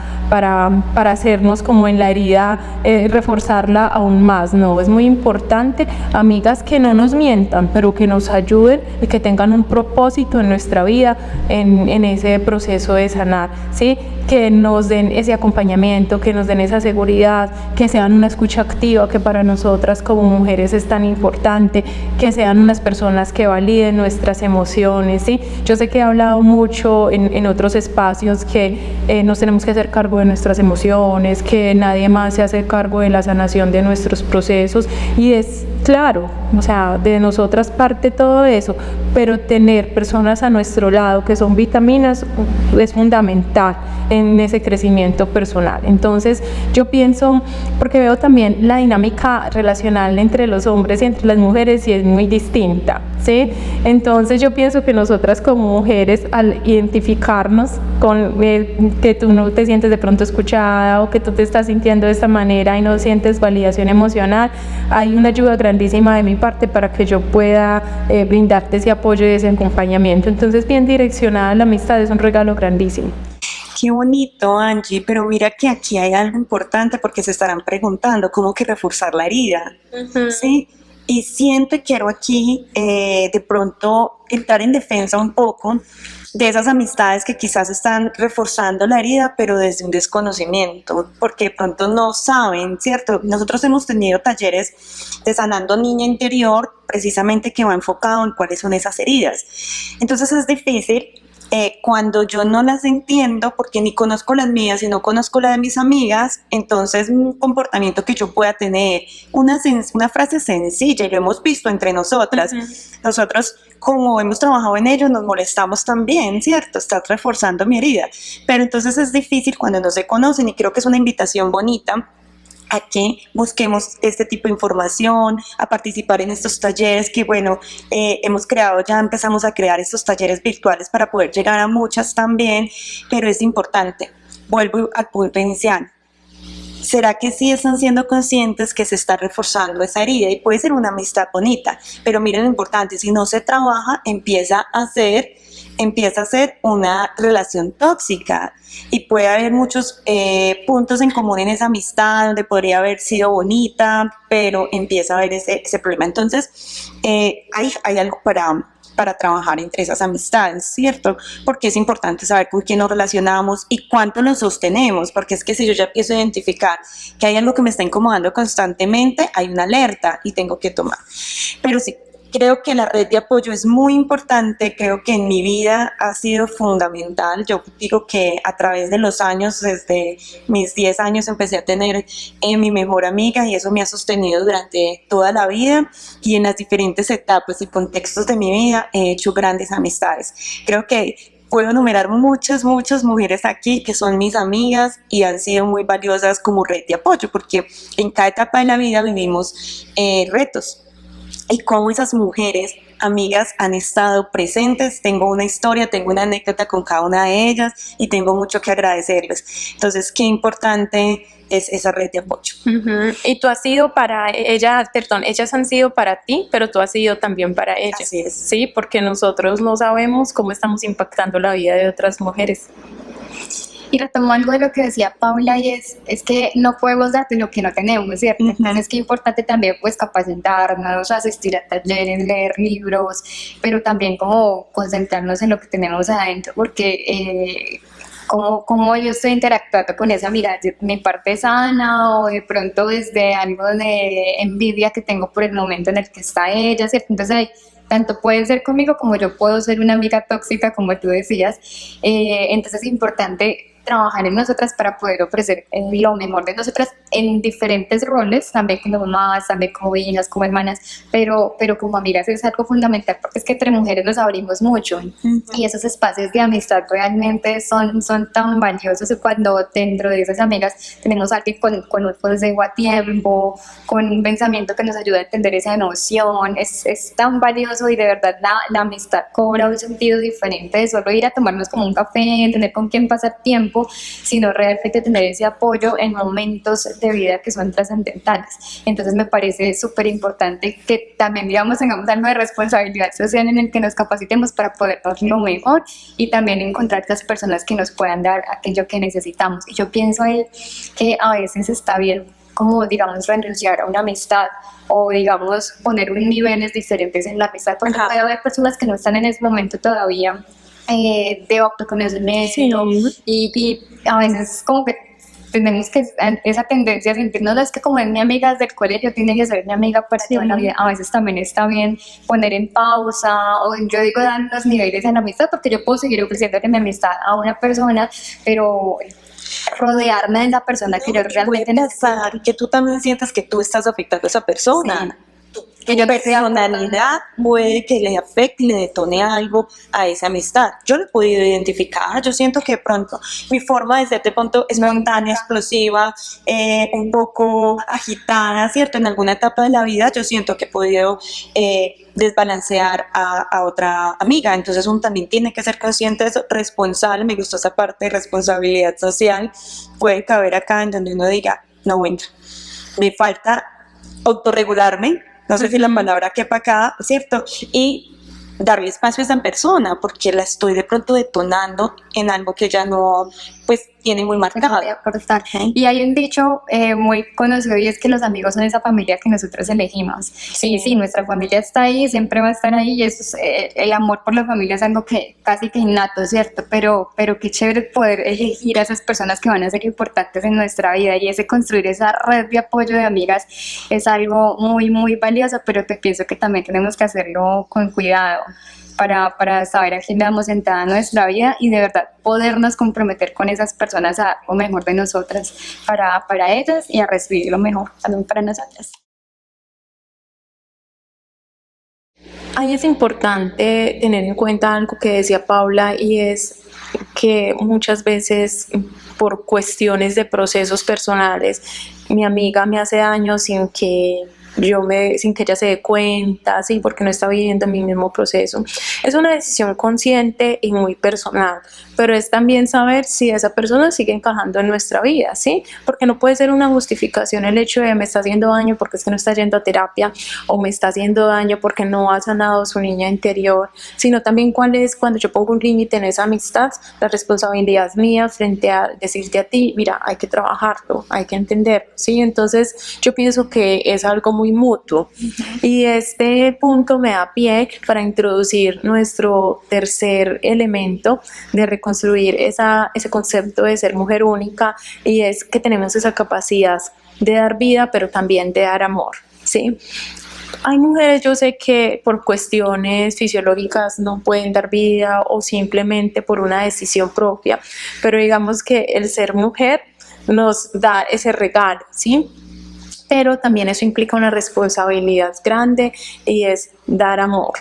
hacernos como en la herida, reforzarla aún más. No, es muy importante amigas que no nos mientan, pero que nos ayuden y que tengan un propósito en nuestra vida, en ese proceso de sanar, ¿sí? Que nos den ese acompañamiento, que nos den esa seguridad, que sean una escucha activa, que para nosotras como mujeres es tan importante, que sean unas personas que validen nuestras emociones, ¿sí? Yo sé que he hablado mucho en otros espacios que nos tenemos que hacer cargo de nuestras emociones, que nadie más se hace cargo de la sanación de nuestros procesos, y es claro, o sea, de nosotras parte todo eso, pero tener personas a nuestro lado que son vitaminas es fundamental en ese crecimiento personal. Entonces yo pienso, porque veo también la dinámica relacional entre los hombres y entre las mujeres y es muy distinta, ¿sí? Entonces yo pienso que nosotras como mujeres, al identificarnos con que tú no te sientes de pronto escuchada o que tú te estás sintiendo de esta manera y no sientes validación emocional, hay una ayuda grandísima de mi parte para que yo pueda brindarte ese apoyo y ese acompañamiento. Entonces bien direccionada la amistad es un regalo grandísimo. Qué bonito, Angie, pero mira que aquí hay algo importante porque se estarán preguntando cómo que reforzar la herida, ¿sí? Y siento y quiero aquí de pronto entrar en defensa un poco de esas amistades que quizás están reforzando la herida, pero desde un desconocimiento, porque de pronto no saben, ¿cierto? Nosotros hemos tenido talleres de sanando niña interior, precisamente que va enfocado en cuáles son esas heridas. Entonces es difícil cuando yo no las entiendo, porque ni conozco las mías y no conozco la de mis amigas, entonces un comportamiento que yo pueda tener, una frase sencilla, y lo hemos visto entre nosotras, nosotros como hemos trabajado en ello nos molestamos también, ¿cierto? Estás reforzando mi herida, pero entonces es difícil cuando no se conocen, y creo que es una invitación bonita a que busquemos este tipo de información, a participar en estos talleres que, bueno, ya empezamos a crear estos talleres virtuales para poder llegar a muchas también, pero es importante, vuelvo al punto inicial. ¿Será que sí están siendo conscientes que se está reforzando esa herida? Y puede ser una amistad bonita, pero miren lo importante, si no se trabaja, empieza a ser una relación tóxica, y puede haber muchos puntos en común en esa amistad donde podría haber sido bonita, pero empieza a haber ese problema. Entonces hay algo para trabajar entre esas amistades, ¿cierto? Porque es importante saber con quién nos relacionamos y cuánto nos sostenemos, porque es que si yo ya empiezo a identificar que hay algo que me está incomodando constantemente, hay una alerta y tengo que tomar. Pero sí, creo que la red de apoyo es muy importante, creo que en mi vida ha sido fundamental. Yo digo que a través de los años, desde mis 10 años empecé a tener mi mejor amiga, y eso me ha sostenido durante toda la vida, y en las diferentes etapas y contextos de mi vida he hecho grandes amistades. Creo que puedo enumerar muchas mujeres aquí que son mis amigas y han sido muy valiosas como red de apoyo, porque en cada etapa de la vida vivimos retos. Y cómo esas mujeres, amigas, han estado presentes. Tengo una historia, tengo una anécdota con cada una de ellas y tengo mucho que agradecerles. Entonces, qué importante es esa red de apoyo. Y tú has sido para ellas, ellas han sido para ti, pero tú has sido también para ellas. Así es. Sí, porque nosotros no sabemos cómo estamos impactando la vida de otras mujeres. Y retomando de lo que decía Paula, y es que no podemos darte lo que no tenemos, ¿cierto? Entonces es que es importante también pues capacitarnos, asistir a talleres, leer libros, pero también como concentrarnos en lo que tenemos adentro, porque cómo yo estoy interactuando con esa amiga, de mi parte sana o de pronto desde algo de envidia que tengo por el momento en el que está ella, ¿cierto? Entonces tanto puede ser conmigo como yo puedo ser una amiga tóxica, como tú decías. Entonces es importante trabajar en nosotras para poder ofrecer lo mejor de nosotras en diferentes roles, también como mamás, también como hijas, como hermanas, pero como amigas es algo fundamental, porque es que entre mujeres nos abrimos mucho y esos espacios de amistad realmente son tan valiosos cuando dentro de esas amigas tenemos a alguien con un consejo a tiempo, con un pensamiento que nos ayuda a entender esa emoción, es tan valioso y de verdad la amistad cobra un sentido diferente de solo ir a tomarnos como un café, tener con quién pasar tiempo, sino realmente tener ese apoyo en momentos de vida que son trascendentales. Entonces me parece súper importante que también, digamos, tengamos algo de responsabilidad social en el que nos capacitemos para poder dar lo mejor y también encontrar las personas que nos puedan dar aquello que necesitamos. Y yo pienso ahí que a veces está bien como, digamos, renunciar a una amistad o, digamos, poner unos niveles diferentes en la amistad, porque puede haber personas que no están en ese momento todavía de autoconocimiento, y a veces como que tenemos que esa tendencia a sentirnos, es que como es mi amiga desde el colegio, tiene que ser mi amiga para toda la vida. A veces también está bien poner en pausa, o yo digo dar los niveles en la amistad, porque yo puedo seguir ofreciéndole mi amistad a una persona, pero rodearme de la persona que yo realmente necesito. Que tú también sientas que tú estás afectando a esa persona. Que tu personalidad puede que le afecte y le detone algo a esa amistad. Yo lo he podido identificar. Yo siento que de pronto mi forma de ser de pronto espontánea, explosiva, un poco agitada, ¿cierto? En alguna etapa de la vida yo siento que he podido desbalancear a otra amiga. Entonces uno también tiene que ser consciente de eso, responsable. Me gustó esa parte de responsabilidad social. Puede caber acá en donde uno diga, no, bueno, me falta autorregularme. No sé si la palabra quepa acá, ¿cierto? Y darle espacio a esa persona, porque la estoy de pronto detonando en algo que ya no, pues, tiene muy marcado. Y hay un dicho muy conocido, y es que los amigos son esa familia que nosotros elegimos. Sí, nuestra familia está ahí, siempre va a estar ahí, y eso es, el amor por la familia es algo que casi que innato, ¿cierto? Pero qué chévere poder elegir a esas personas que van a ser importantes en nuestra vida, y ese construir esa red de apoyo de amigas es algo muy, muy valioso, pero te pienso que también tenemos que hacerlo con cuidado, para saber a quién le damos entrada a nuestra vida y de verdad podernos comprometer con esas personas a dar lo mejor de nosotras para ellas y a recibir lo mejor también para nosotras. Ahí es importante tener en cuenta algo que decía Paula, y es que muchas veces por cuestiones de procesos personales mi amiga me hace daño sin que ella se dé cuenta, ¿sí? Porque no está viviendo mi mismo proceso. Es una decisión consciente y muy personal, pero es también saber si esa persona sigue encajando en nuestra vida, ¿sí? Porque no puede ser una justificación el hecho de me está haciendo daño porque es que no está yendo a terapia, o me está haciendo daño porque no ha sanado su niña interior, sino también cuál es, cuando yo pongo un límite en esa amistad, la responsabilidad es mía frente a decirte a ti, mira, hay que trabajarlo, hay que entenderlo, ¿sí? Entonces yo pienso que es algo muy mutuo, y este punto me da pie para introducir nuestro tercer elemento de reconstruir ese concepto de ser mujer única, y es que tenemos esa capacidad de dar vida, pero también de dar amor, ¿sí? Hay mujeres, yo sé que por cuestiones fisiológicas no pueden dar vida, o simplemente por una decisión propia, pero digamos que el ser mujer nos da ese regalo, ¿sí? Pero también eso implica una responsabilidad grande, y es dar amor.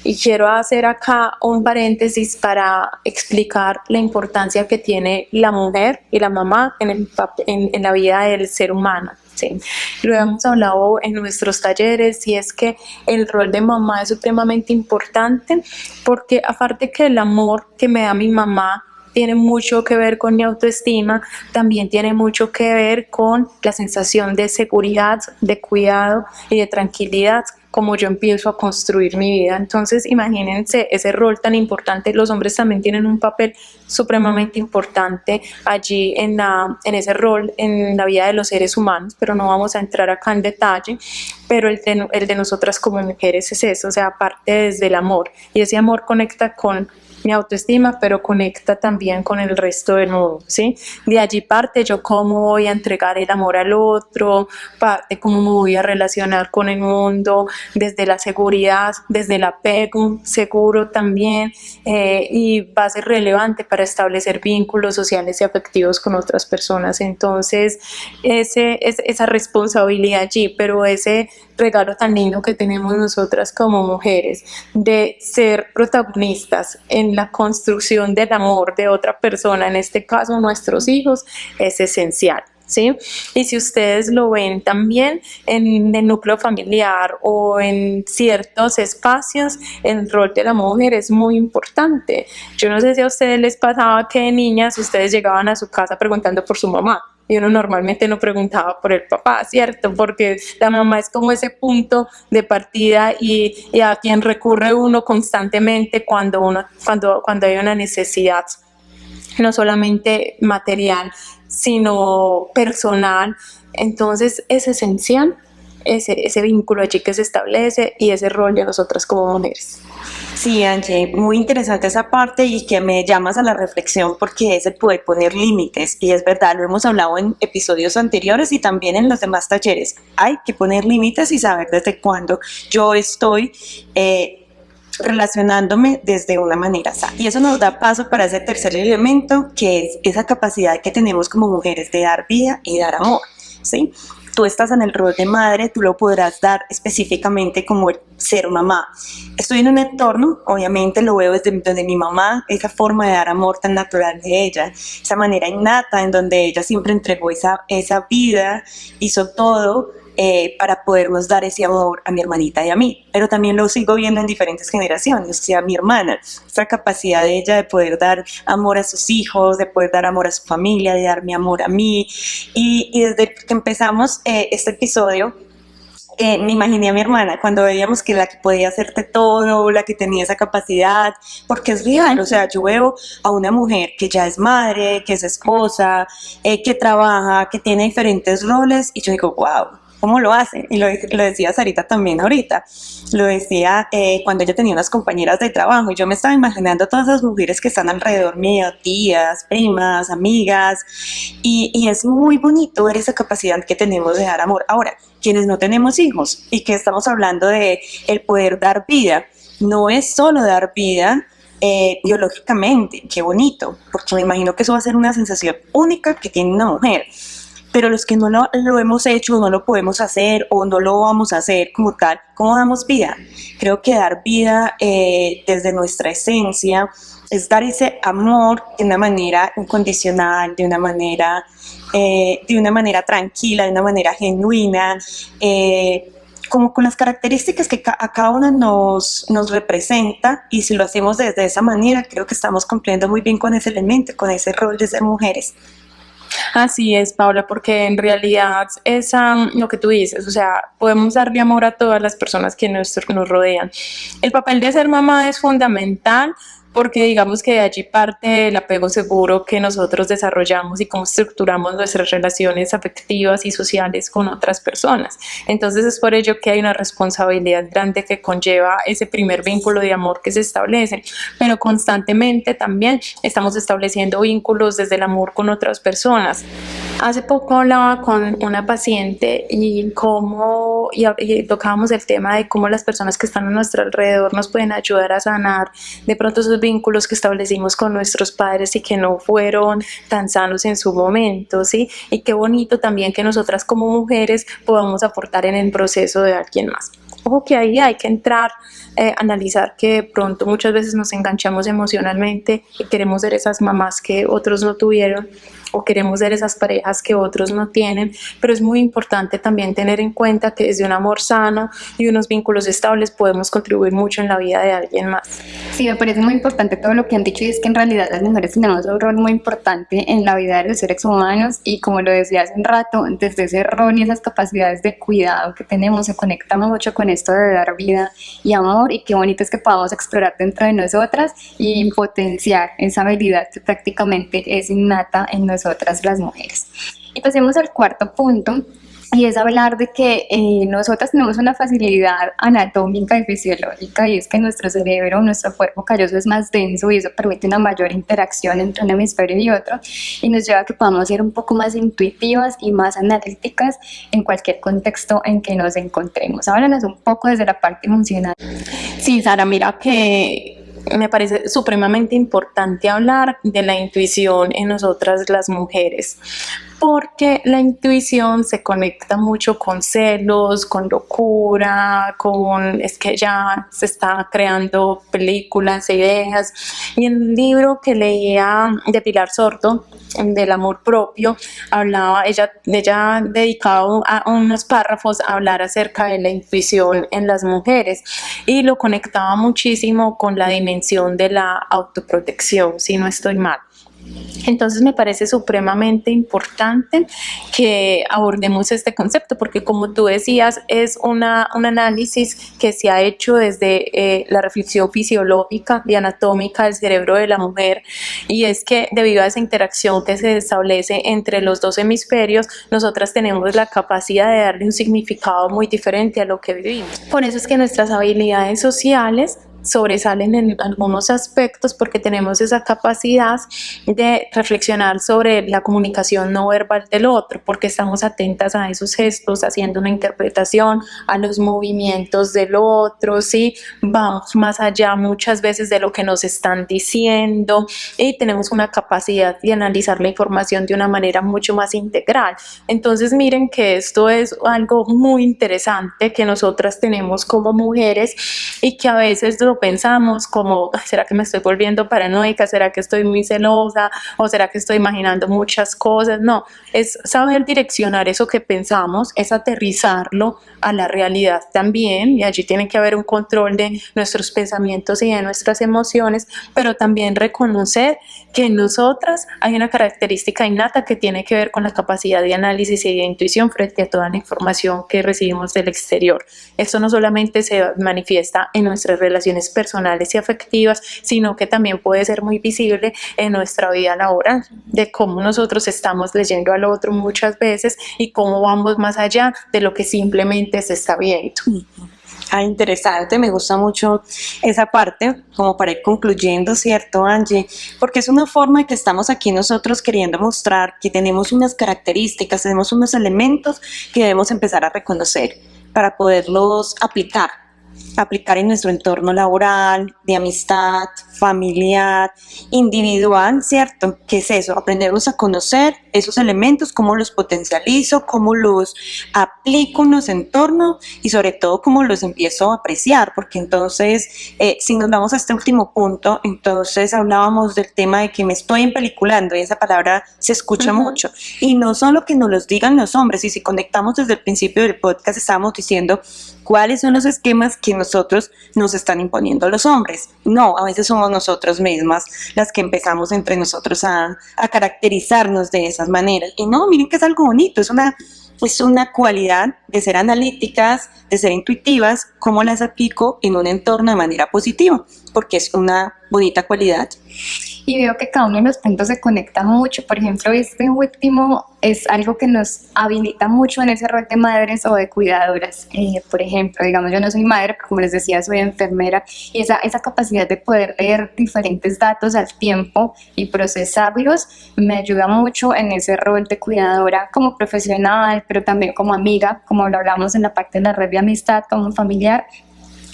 Y quiero hacer acá un paréntesis para explicar la importancia que tiene la mujer y la mamá en la vida del ser humano. Sí. Lo hemos hablado en nuestros talleres, y es que el rol de mamá es supremamente importante, porque aparte que el amor que me da mi mamá tiene mucho que ver con mi autoestima, también tiene mucho que ver con la sensación de seguridad, de cuidado y de tranquilidad, como yo empiezo a construir mi vida. Entonces imagínense ese rol tan importante. Los hombres también tienen un papel supremamente importante allí en ese rol en la vida de los seres humanos, pero no vamos a entrar acá en detalle. Pero el de nosotras como mujeres es eso, o sea, parte desde el amor, y ese amor conecta con mi autoestima, pero conecta también con el resto del mundo, ¿sí? De allí parte yo cómo voy a entregar el amor al otro, parte cómo me voy a relacionar con el mundo, desde la seguridad, desde el apego seguro también, y va a ser relevante para establecer vínculos sociales y afectivos con otras personas. Entonces, esa responsabilidad allí, pero ese regalo tan lindo que tenemos nosotras como mujeres de ser protagonistas en la construcción del amor de otra persona, en este caso nuestros hijos, es esencial, ¿sí? Y si ustedes lo ven también en el núcleo familiar o en ciertos espacios, el rol de la mujer es muy importante. Yo no sé si a ustedes les pasaba que de niñas ustedes llegaban a su casa preguntando por su mamá, y uno normalmente no preguntaba por el papá, ¿cierto? Porque la mamá es como ese punto de partida y a quien recurre uno constantemente cuando hay una necesidad, no solamente material, sino personal. Entonces es esencial ese vínculo allí que se establece y ese rol de nosotras como mujeres. Sí, Angie, muy interesante esa parte y que me llamas a la reflexión porque es el poder poner límites y es verdad, lo hemos hablado en episodios anteriores y también en los demás talleres. Hay que poner límites y saber desde cuándo yo estoy relacionándome desde una manera sana. Y eso nos da paso para ese tercer elemento, que es esa capacidad que tenemos como mujeres de dar vida y dar amor, ¿sí? Tú estás en el rol de madre, tú lo podrás dar específicamente como el ser mamá. Estoy en un entorno, obviamente lo veo desde mi mamá, esa forma de dar amor tan natural de ella, esa manera innata en donde ella siempre entregó esa vida, hizo todo para podernos dar ese amor a mi hermanita y a mí. Pero también lo sigo viendo en diferentes generaciones, o sea, mi hermana, esa capacidad de ella de poder dar amor a sus hijos, de poder dar amor a su familia, de darme amor a mí. Y desde que empezamos este episodio, me imaginé a mi hermana cuando veíamos que la que podía hacerte todo, la que tenía esa capacidad, porque es real, o sea, yo veo a una mujer que ya es madre, que es esposa, que trabaja, que tiene diferentes roles, y yo digo, wow, ¿cómo lo hace? Y lo decía Sarita también ahorita, lo decía cuando ella tenía unas compañeras de trabajo, y yo me estaba imaginando a todas esas mujeres que están alrededor mío, tías, primas, amigas, y es muy bonito ver esa capacidad que tenemos de dar amor. Ahora, quienes no tenemos hijos y que estamos hablando de el poder dar vida, no es solo dar vida biológicamente, qué bonito, porque me imagino que eso va a ser una sensación única que tiene una mujer. Pero los que no lo hemos hecho, no lo podemos hacer o no lo vamos a hacer como tal, ¿cómo damos vida? Creo que dar vida desde nuestra esencia es dar ese amor de una manera incondicional, de una manera tranquila, de una manera genuina, como con las características que a cada una nos representa, y si lo hacemos desde esa manera, creo que estamos cumpliendo muy bien con ese elemento, con ese rol de ser mujeres. Así es, Paula, porque en realidad es lo que tú dices, o sea, podemos darle amor a todas las personas que nos rodean. El papel de ser mamá es fundamental porque digamos que de allí parte el apego seguro que nosotros desarrollamos y cómo estructuramos nuestras relaciones afectivas y sociales con otras personas. Entonces es por ello que hay una responsabilidad grande que conlleva ese primer vínculo de amor que se establece, pero constantemente también estamos estableciendo vínculos desde el amor con otras personas. Hace poco hablaba con una paciente y tocábamos el tema de cómo las personas que están a nuestro alrededor nos pueden ayudar a sanar de pronto esos vínculos que establecimos con nuestros padres y que no fueron tan sanos en su momento, ¿sí? Y qué bonito también que nosotras como mujeres podamos aportar en el proceso de alguien más. Ojo que ahí hay que entrar, analizar que de pronto muchas veces nos enganchamos emocionalmente y queremos ser esas mamás que otros no tuvieron o queremos ser esas parejas que otros no tienen, pero es muy importante también tener en cuenta que desde un amor sano y unos vínculos estables podemos contribuir mucho en la vida de alguien más. Sí, me parece muy importante todo lo que han dicho, y es que en realidad las mujeres tenemos un rol muy importante en la vida de los seres humanos, y como lo decía hace un rato, desde ese rol y esas capacidades de cuidado que tenemos se conecta mucho con esto de dar vida y amor, y qué bonito es que podamos explorar dentro de nosotras y potenciar esa habilidad que prácticamente es innata en nosotras las mujeres. Y pasemos al cuarto punto, y es hablar de que nosotras tenemos una facilidad anatómica y fisiológica, y es que nuestro cerebro, nuestro cuerpo calloso es más denso y eso permite una mayor interacción entre un hemisferio y otro, y nos lleva a que podamos ser un poco más intuitivas y más analíticas en cualquier contexto en que nos encontremos. Háblanos un poco desde la parte emocional. Sí, Sara, mira que me parece supremamente importante hablar de la intuición en nosotras las mujeres, porque la intuición se conecta mucho con celos, con locura, es que ya se está creando películas e ideas. Y en un libro que leía de Pilar Sordo, del amor propio, ella dedicaba a unos párrafos a hablar acerca de la intuición en las mujeres y lo conectaba muchísimo con la dimensión de la autoprotección, si no estoy mal. Entonces me parece supremamente importante que abordemos este concepto porque, como tú decías, es un análisis que se ha hecho desde la reflexión fisiológica y anatómica del cerebro de la mujer, y es que debido a esa interacción que se establece entre los dos hemisferios, nosotras tenemos la capacidad de darle un significado muy diferente a lo que vivimos. Por eso es que nuestras habilidades sociales sobresalen en algunos aspectos, porque tenemos esa capacidad de reflexionar sobre la comunicación no verbal del otro, porque estamos atentas a esos gestos, haciendo una interpretación, a los movimientos del otro, ¿sí? Vamos más allá muchas veces de lo que nos están diciendo y tenemos una capacidad de analizar la información de una manera mucho más integral. Entonces miren que esto es algo muy interesante que nosotras tenemos como mujeres y que a veces lo pensamos como, ¿será que me estoy volviendo paranoica? ¿Será que estoy muy celosa? ¿O será que estoy imaginando muchas cosas? No, es saber direccionar eso que pensamos, es aterrizarlo a la realidad también, y allí tiene que haber un control de nuestros pensamientos y de nuestras emociones, pero también reconocer que en nosotras hay una característica innata que tiene que ver con la capacidad de análisis y de intuición frente a toda la información que recibimos del exterior. Esto no solamente se manifiesta en nuestras relaciones personales y afectivas, sino que también puede ser muy visible en nuestra vida laboral, de cómo nosotros estamos leyendo al otro muchas veces y cómo vamos más allá de lo que simplemente se está viendo. Interesante, me gusta mucho esa parte, como para ir concluyendo, ¿cierto, Angie? Porque es una forma de que estamos aquí nosotros queriendo mostrar que tenemos unas características, tenemos unos elementos que debemos empezar a reconocer para poderlos aplicar en nuestro entorno laboral, de amistad, familiar, individual, ¿cierto? ¿Qué es eso? Aprendernos a conocer esos elementos, cómo los potencializo, cómo los aplico en nuestro entorno y sobre todo cómo los empiezo a apreciar, porque entonces, si nos vamos a este último punto, entonces hablábamos del tema de que me estoy empeliculando y esa palabra se escucha mucho, y no solo que nos los digan los hombres, y si conectamos desde el principio del podcast estábamos diciendo cuáles son los esquemas que nosotros nos están imponiendo los hombres. No, a veces somos nosotros mismas las que empezamos entre nosotros a caracterizarnos de esas maneras. Y no, miren que es algo bonito, es una cualidad de ser analíticas, de ser intuitivas, cómo las aplico en un entorno de manera positiva, porque es una bonita cualidad. Y veo que cada uno de los puntos se conecta mucho. Por ejemplo, este último es algo que nos habilita mucho en ese rol de madres o de cuidadoras. Por ejemplo, digamos, yo no soy madre, pero como les decía, soy enfermera, y esa capacidad de poder leer diferentes datos al tiempo y procesarlos me ayuda mucho en ese rol de cuidadora como profesional, pero también como amiga, como lo hablamos en la parte de la red de amistad, como familiar.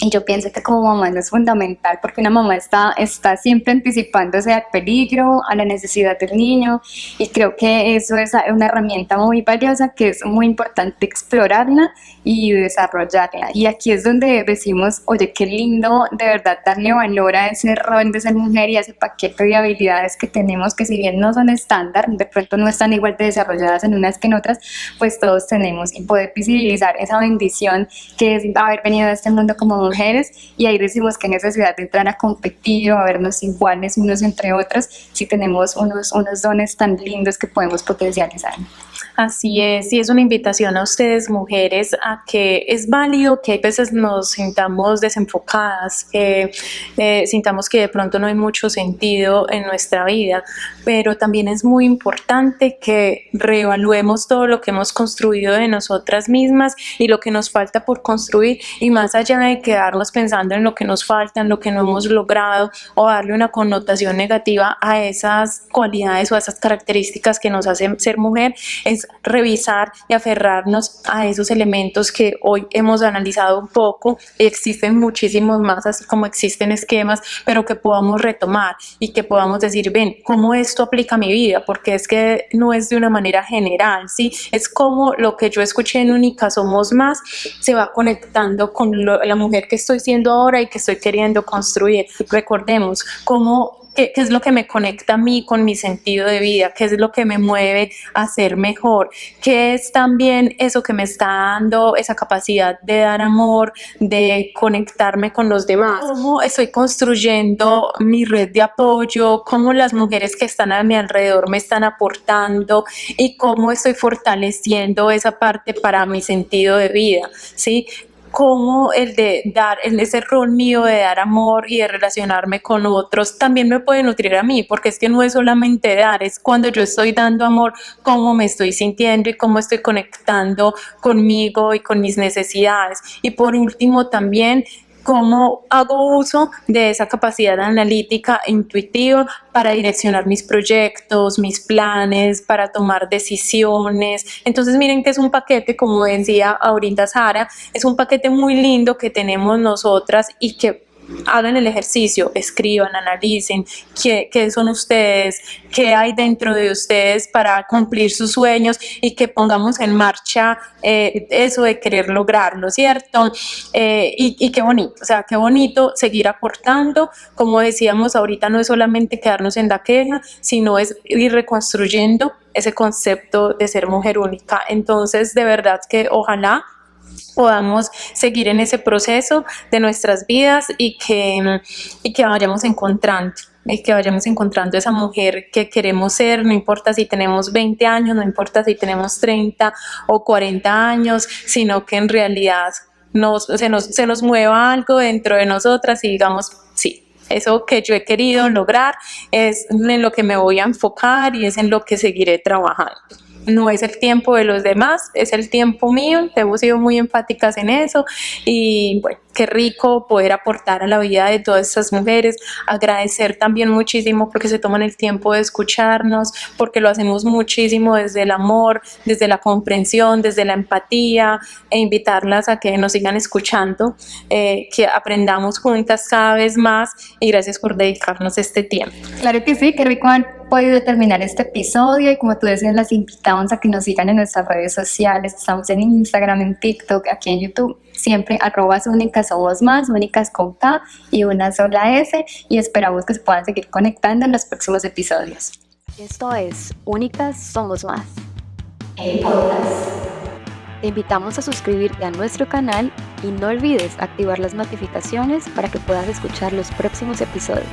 Y yo pienso que como mamá es fundamental, porque una mamá está siempre anticipándose al peligro, a la necesidad del niño, y creo que eso es una herramienta muy valiosa que es muy importante explorarla y desarrollarla. Y aquí es donde decimos, oye, qué lindo de verdad darle valor a ese rol de ser mujer y a ese paquete de habilidades que tenemos, que si bien no son estándar, de pronto no están igual de desarrolladas en unas que en otras, pues todos tenemos, y poder visibilizar esa bendición que es haber venido a este mundo como mujeres, y ahí decimos que necesidad de entrar a competir o a vernos iguales unos entre otros si tenemos unos dones tan lindos que podemos potencializar. Así es, y es una invitación a ustedes, mujeres, a que es válido que a veces nos sintamos desenfocadas, que sintamos que de pronto no hay mucho sentido en nuestra vida, pero también es muy importante que reevaluemos todo lo que hemos construido de nosotras mismas y lo que nos falta por construir, y más allá de quedarnos pensando en lo que nos falta, en lo que no hemos logrado, o darle una connotación negativa a esas cualidades o a esas características que nos hacen ser mujer, es revisar y aferrarnos a esos elementos que hoy hemos analizado un poco. Existen muchísimos más, así como existen esquemas, pero que podamos retomar y que podamos decir, ven, ¿cómo esto aplica a mi vida? Porque es que no es de una manera general, ¿sí? Es como lo que yo escuché en Únicas Somos Más se va conectando con la mujer que estoy siendo ahora y que estoy queriendo construir. Recordemos cómo ¿qué es lo que me conecta a mí con mi sentido de vida? ¿Qué es lo que me mueve a ser mejor? ¿Qué es también eso que me está dando esa capacidad de dar amor, de conectarme con los demás? ¿Cómo estoy construyendo mi red de apoyo? ¿Cómo las mujeres que están a mi alrededor me están aportando? ¿Y cómo estoy fortaleciendo esa parte para mi sentido de vida? ¿Sí? Como el de dar, en ese rol mío de dar amor y de relacionarme con otros, también me puede nutrir a mí, porque es que no es solamente dar, es cuando yo estoy dando amor, cómo me estoy sintiendo y cómo estoy conectando conmigo y con mis necesidades. Y por último también, cómo hago uso de esa capacidad analítica e intuitiva para direccionar mis proyectos, mis planes, para tomar decisiones. Entonces miren que es un paquete, como decía ahorita Sara, es un paquete muy lindo que tenemos nosotras, y que hagan el ejercicio, escriban, analicen qué son ustedes, qué hay dentro de ustedes para cumplir sus sueños, y que pongamos en marcha eso de querer lograrlo, ¿cierto? Y qué bonito, o sea, qué bonito seguir aportando. Como decíamos ahorita, no es solamente quedarnos en la queja, sino es ir reconstruyendo ese concepto de ser mujer única. Entonces, de verdad que ojalá podamos seguir en ese proceso de nuestras vidas, y que vayamos encontrando esa mujer que queremos ser. No importa si tenemos 20 años, no importa si tenemos 30 o 40 años, sino que en realidad se nos mueva algo dentro de nosotras y digamos, sí, eso que yo he querido lograr es en lo que me voy a enfocar y es en lo que seguiré trabajando. No es el tiempo de los demás, es el tiempo mío. Hemos sido muy enfáticas en eso, y bueno, qué rico poder aportar a la vida de todas estas mujeres. Agradecer también muchísimo porque se toman el tiempo de escucharnos, porque lo hacemos muchísimo desde el amor, desde la comprensión, desde la empatía, e invitarlas a que nos sigan escuchando, que aprendamos juntas cada vez más, y gracias por dedicarnos este tiempo. Claro que sí, qué rico han podido terminar este episodio, y como tú decías, las invitamos a que nos sigan en nuestras redes sociales. Estamos en Instagram, en TikTok, aquí en YouTube, siempre @Únicas Somos Más, Únicas con K y una sola S, y esperamos que se puedan seguir conectando en los próximos episodios. Esto es Únicas Somos Más. El podcast. Te invitamos a suscribirte a nuestro canal y no olvides activar las notificaciones para que puedas escuchar los próximos episodios.